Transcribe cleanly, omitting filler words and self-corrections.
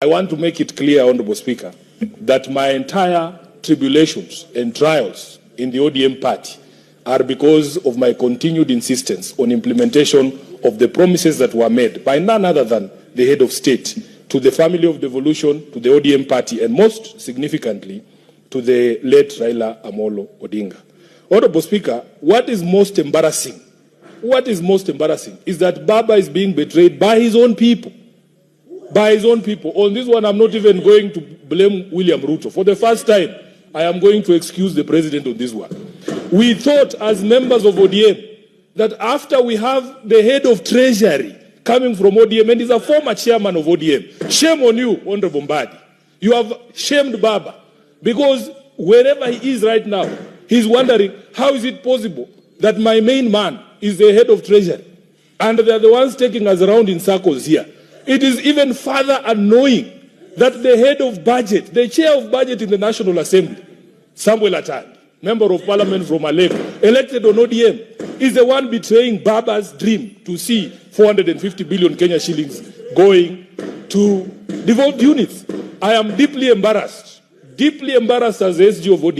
I want to make it clear, Honorable Speaker, that my entire tribulations and trials in the ODM party are because of my continued insistence on implementation of the promises that were made by none other than the head of state to the family of devolution, to the ODM party, and most significantly, to the late Raila Amolo Odinga. Honorable Speaker, what is most embarrassing is that Baba is being betrayed by his own people. By his own people. On this one, I'm not even going to blame William Ruto. For the first time, I am going to excuse the president on this one. We thought as members of ODM that after we have the head of treasury coming from ODM, and is a former chairman of ODM, shame on you, Honorable Mbadi. You have shamed Baba. Because wherever he is right now, he's wondering, how is it possible that my main man is the head of treasury? And they're the ones taking us around in circles here. It is even further annoying that the head of budget, the chair of budget in the National Assembly, Samuel Atandi, member of parliament from Alego, elected on ODM, is the one betraying Baba's dream to see 450 billion Kenya shillings going to devolved units. I am deeply embarrassed as the SG of ODM.